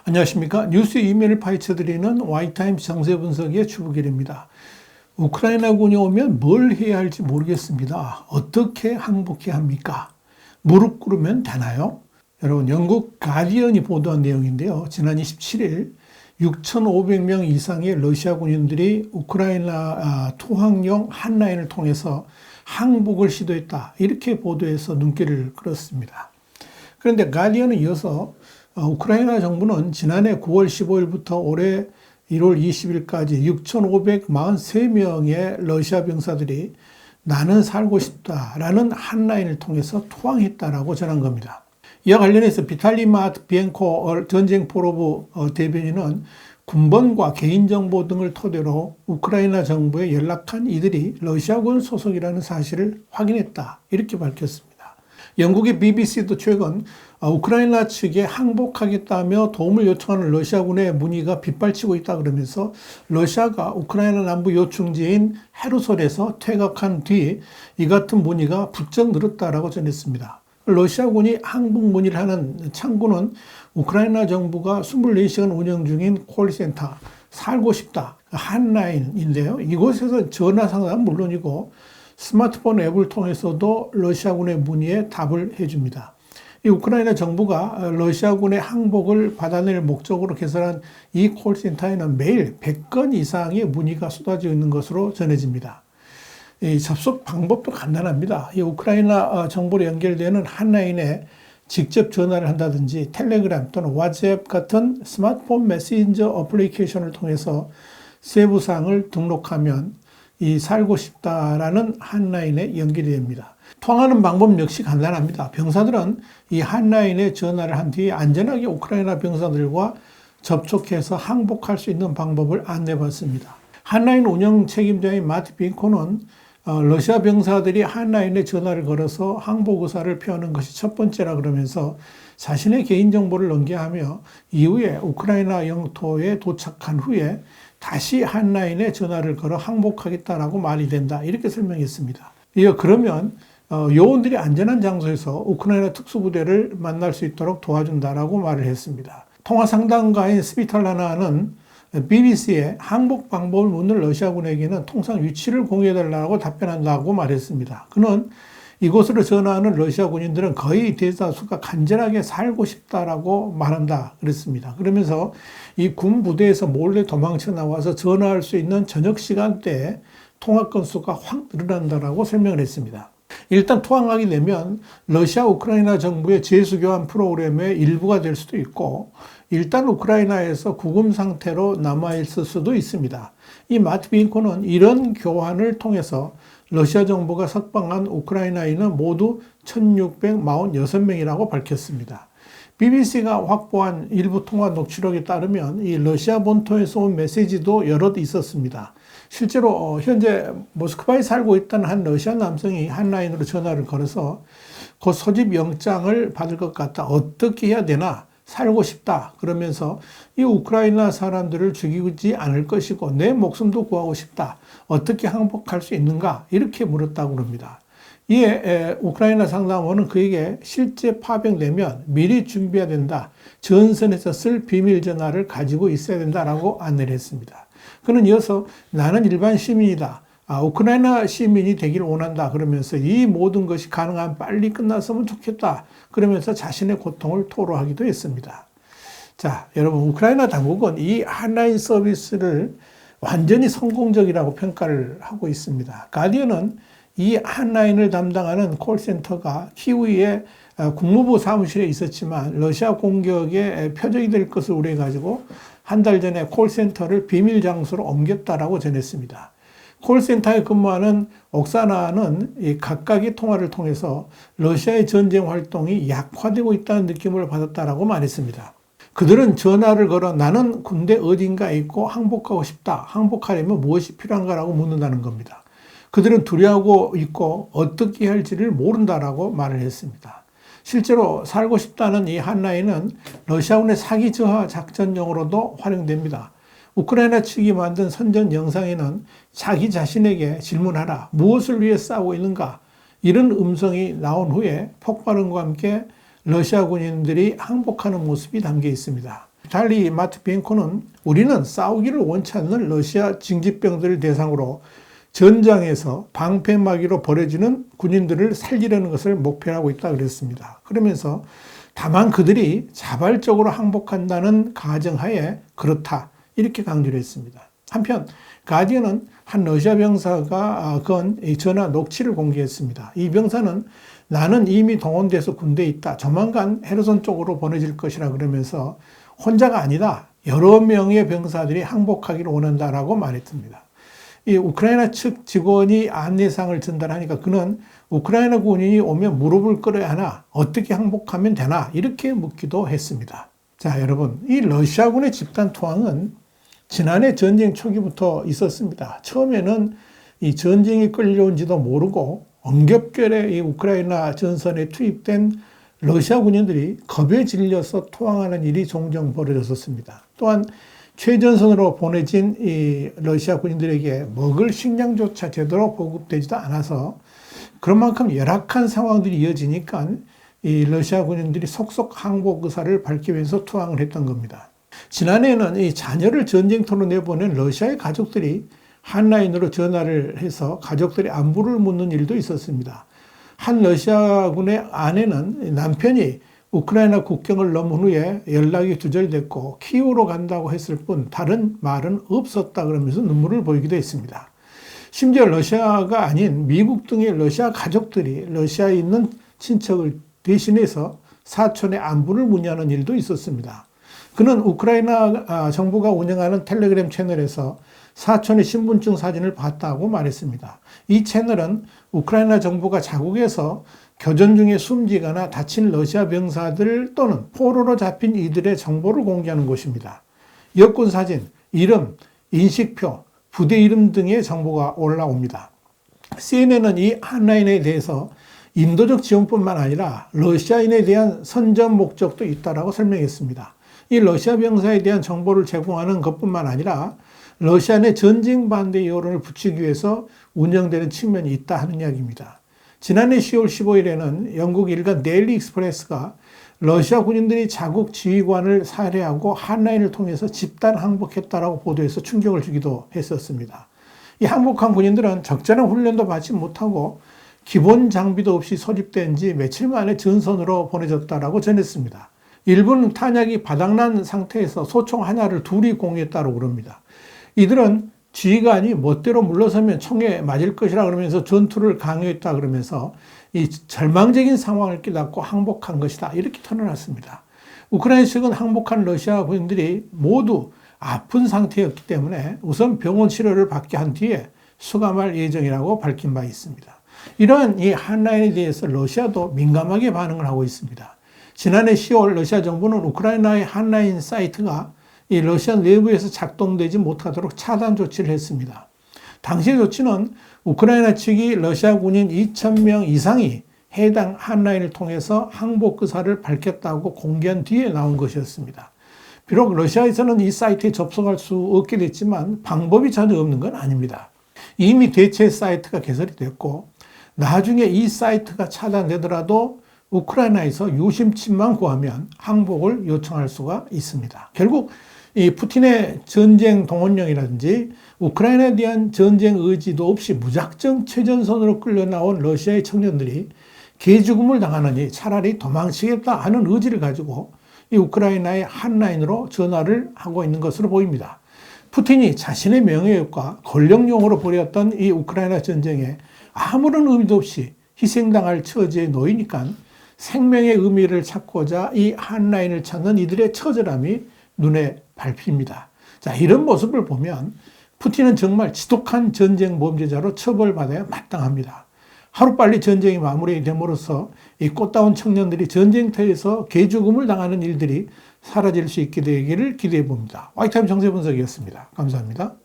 안녕하십니까. 뉴스 이면을 파헤쳐드리는 와이타임스 정세 분석의 주부길입니다. 우크라이나군이 오면 뭘 해야 할지 모르겠습니다. 어떻게 항복해야 합니까? 무릎 꿇으면 되나요? 여러분, 영국 가디언이 보도한 내용인데요. 지난 27일 6,500명 이상의 러시아 군인들이 우크라이나 투항용 한라인을 통해서 항복을 시도했다. 이렇게 보도해서 눈길을 끌었습니다. 그런데 가디언은 이어서 우크라이나 정부는 지난해 9월 15일부터 올해 1월 20일까지 6,543명의 러시아 병사들이 나는 살고 싶다라는 한라인을 통해서 투항했다라고 전한 겁니다. 이와 관련해서 비탈리 마트비엔코 전쟁포로부 대변인은 군번과 개인정보 등을 토대로 우크라이나 정부에 연락한 이들이 러시아군 소속이라는 사실을 확인했다. 이렇게 밝혔습니다. 영국의 BBC도 최근 우크라이나 측에 항복하겠다며 도움을 요청하는 러시아군의 문의가 빗발치고 있다 그러면서 러시아가 우크라이나 남부 요충지인 헤르손에서 퇴각한 뒤 이 같은 문의가 부쩍 늘었다라고 전했습니다. 러시아군이 항복 문의를 하는 창구는 우크라이나 정부가 24시간 운영 중인 콜센터 살고 싶다 한라인인데요. 이곳에서 전화 상담은 물론이고 스마트폰 앱을 통해서도 러시아군의 문의에 답을 해줍니다. 이 우크라이나 정부가 러시아군의 항복을 받아낼 목적으로 개설한 이 콜센터에는 매일 100건 이상의 문의가 쏟아져 있는 것으로 전해집니다. 이 접속 방법도 간단합니다. 이 우크라이나 정부로 연결되는 한라인에 직접 전화를 한다든지 텔레그램 또는 왓츠앱 같은 스마트폰 메신저 어플리케이션을 통해서 세부사항을 등록하면 이 살고 싶다라는 한라인에 연결이 됩니다. 통하는 방법 역시 간단합니다. 병사들은 이 한라인에 전화를 한 뒤에 안전하게 우크라이나 병사들과 접촉해서 항복할 수 있는 방법을 안내받습니다. 한라인 운영 책임자인 마트빈코는 러시아 병사들이 한라인에 전화를 걸어서 항복 의사를 표하는 것이 첫 번째라 그러면서 자신의 개인정보를 넘겨하며 이후에 우크라이나 영토에 도착한 후에 다시 한라인에 전화를 걸어 항복하겠다라고 말이 된다. 이렇게 설명했습니다. 그러면 요원들이 안전한 장소에서 우크라이나 특수부대를 만날 수 있도록 도와준다라고 말을 했습니다. 통화상담가인 스비탈라나는 BBC에 항복 방법을 묻는 러시아군에게는 통상 위치를 공유해달라고 답변한다고 말했습니다. 그는 이곳으로 전화하는 러시아 군인들은 거의 대다수가 간절하게 살고 싶다라고 말한다 그랬습니다. 그러면서 이 군 부대에서 몰래 도망쳐 나와서 전화할 수 있는 저녁 시간대에 통화 건수가 확 늘어난다라고 설명을 했습니다. 일단 투항하게 되면 러시아 우크라이나 정부의 제수교환 프로그램의 일부가 될 수도 있고 일단 우크라이나에서 구금 상태로 남아있을 수도 있습니다. 이 마트빈코는 이런 교환을 통해서 러시아 정부가 석방한 우크라이나인은 모두 1,646명이라고 밝혔습니다. BBC가 확보한 일부 통화 녹취록에 따르면 이 러시아 본토에서 온 메시지도 여럿 있었습니다. 실제로 현재 모스크바에 살고 있다는 한 러시아 남성이 한라인으로 전화를 걸어서 곧 소집 영장을 받을 것 같다. 어떻게 해야 되나? 살고 싶다. 그러면서 이 우크라이나 사람들을 죽이지 않을 것이고 내 목숨도 구하고 싶다. 어떻게 항복할 수 있는가? 이렇게 물었다고 합니다. 이에 우크라이나 상담원은 그에게 실제 파병되면 미리 준비해야 된다. 전선에서 쓸 비밀 전화를 가지고 있어야 된다라고 안내를 했습니다. 그는 이어서 나는 일반 시민이다. 우크라이나 시민이 되길 원한다. 그러면서 이 모든 것이 가능한 빨리 끝났으면 좋겠다. 그러면서 자신의 고통을 토로하기도 했습니다. 자, 여러분, 우크라이나 당국은 이 한라인 서비스를 완전히 성공적이라고 평가를 하고 있습니다. 가디언은 이 한라인을 담당하는 콜센터가 키우이의 국무부 사무실에 있었지만 러시아 공격의 표적이 될 것을 우려해가지고 한 달 전에 콜센터를 비밀 장소로 옮겼다라고 전했습니다. 콜센터에 근무하는 옥사나는 이 각각의 통화를 통해서 러시아의 전쟁 활동이 약화되고 있다는 느낌을 받았다라고 말했습니다. 그들은 전화를 걸어 나는 군대 어딘가에 있고 항복하고 싶다. 항복하려면 무엇이 필요한가라고 묻는다는 겁니다. 그들은 두려워하고 있고 어떻게 할지를 모른다라고 말을 했습니다. 실제로 살고 싶다는 이 한라인은 러시아군의 사기 저하 작전용으로도 활용됩니다. 우크라이나 측이 만든 선전 영상에는 자기 자신에게 질문하라. 무엇을 위해 싸우고 있는가? 이런 음성이 나온 후에 폭발음과 함께 러시아 군인들이 항복하는 모습이 담겨 있습니다. 비탈리 마트비엔코는 우리는 싸우기를 원치 않는 러시아 징집병들을 대상으로 전장에서 방패막이로 버려지는 군인들을 살리려는 것을 목표로 하고 있다 그랬습니다. 그러면서 다만 그들이 자발적으로 항복한다는 가정하에 그렇다 이렇게 강조를 했습니다. 한편 가디언은 한 러시아 병사가 건 전화 녹취를 공개했습니다. 이 병사는 나는 이미 동원돼서 군대에 있다. 조만간 헤르손 쪽으로 보내질 것이라 그러면서 혼자가 아니다. 여러 명의 병사들이 항복하기를 원한다라고 말했습니다. 이 우크라이나 측 직원이 안내상을 전달하니까 그는 우크라이나 군인이 오면 무릎을 꿇어야 하나? 어떻게 항복하면 되나? 이렇게 묻기도 했습니다. 자, 여러분, 이 러시아군의 집단 투항은 지난해 전쟁 초기부터 있었습니다. 처음에는 이 전쟁이 끌려온지도 모르고 엉겹결에 이 우크라이나 전선에 투입된 러시아 군인들이 겁에 질려서 투항하는 일이 종종 벌어졌었습니다. 또한 최전선으로 보내진 이 러시아 군인들에게 먹을 식량조차 제대로 보급되지도 않아서 그런 만큼 열악한 상황들이 이어지니까 이 러시아 군인들이 속속 항복 의사를 밝히면서 투항을 했던 겁니다. 지난해에는 이 자녀를 전쟁터로 내보낸 러시아의 가족들이 한라인으로 전화를 해서 가족들의 안부를 묻는 일도 있었습니다. 한 러시아군의 아내는 남편이 우크라이나 국경을 넘은 후에 연락이 두절됐고 키이우로 간다고 했을 뿐 다른 말은 없었다 그러면서 눈물을 보이기도 했습니다. 심지어 러시아가 아닌 미국 등의 러시아 가족들이 러시아에 있는 친척을 대신해서 사촌의 안부를 묻냐는 일도 있었습니다. 그는 우크라이나 정부가 운영하는 텔레그램 채널에서 사촌의 신분증 사진을 봤다고 말했습니다. 이 채널은 우크라이나 정부가 자국에서 교전 중에 숨지거나 다친 러시아 병사들 또는 포로로 잡힌 이들의 정보를 공개하는 곳입니다. 여권 사진, 이름, 인식표, 부대 이름 등의 정보가 올라옵니다. CNN은 이 한라인에 대해서 인도적 지원뿐만 아니라 러시아인에 대한 선전 목적도 있다고 설명했습니다. 이 러시아 병사에 대한 정보를 제공하는 것뿐만 아니라 러시아 내 전쟁 반대 여론을 붙이기 위해서 운영되는 측면이 있다 하는 이야기입니다. 지난해 10월 15일에는 영국 일간 데일리 익스프레스가 러시아 군인들이 자국 지휘관을 살해하고 한라인을 통해서 집단 항복했다라고 보도해서 충격을 주기도 했었습니다. 이 항복한 군인들은 적절한 훈련도 받지 못하고 기본 장비도 없이 소집된 지 며칠 만에 전선으로 보내졌다라고 전했습니다. 일부는 탄약이 바닥난 상태에서 소총 하나를 둘이 공유했다고 그럽니다. 이들은 지휘관이 멋대로 물러서면 총에 맞을 것이라 그러면서 전투를 강요했다 그러면서 이 절망적인 상황을 깨닫고 항복한 것이다 이렇게 털어놨습니다. 우크라이나 측은 항복한 러시아 군인들이 모두 아픈 상태였기 때문에 우선 병원 치료를 받게 한 뒤에 수감할 예정이라고 밝힌 바 있습니다. 이러한 이 한라인에 대해서 러시아도 민감하게 반응을 하고 있습니다. 지난해 10월 러시아 정부는 우크라이나의 한라인 사이트가 이 러시아 내부에서 작동되지 못하도록 차단 조치를 했습니다. 당시의 조치는 우크라이나 측이 러시아 군인 2,000명 이상이 해당 한라인을 통해서 항복 의사를 밝혔다고 공개한 뒤에 나온 것이었습니다. 비록 러시아에서는 이 사이트에 접속할 수 없게 됐지만 방법이 전혀 없는 건 아닙니다. 이미 대체 사이트가 개설이 됐고 나중에 이 사이트가 차단되더라도 우크라이나에서 유심칩만 구하면 항복을 요청할 수가 있습니다. 결국 이 푸틴의 전쟁 동원령이라든지 우크라이나에 대한 전쟁 의지도 없이 무작정 최전선으로 끌려 나온 러시아의 청년들이 개죽음을 당하느니 차라리 도망치겠다 하는 의지를 가지고 이 우크라이나의 한라인으로 전화를 하고 있는 것으로 보입니다. 푸틴이 자신의 명예욕과 권력용으로 벌였던 이 우크라이나 전쟁에 아무런 의미도 없이 희생당할 처지에 놓이니까 생명의 의미를 찾고자 이 한라인을 찾는 이들의 처절함이 눈에 밟힙니다. 자, 이런 모습을 보면 푸틴은 정말 지독한 전쟁 범죄자로 처벌받아야 마땅합니다. 하루빨리 전쟁이 마무리됨으로써 이 꽃다운 청년들이 전쟁터에서 개죽음을 당하는 일들이 사라질 수 있게 되기를 기대해 봅니다. 와이타임 정세 분석이었습니다. 감사합니다.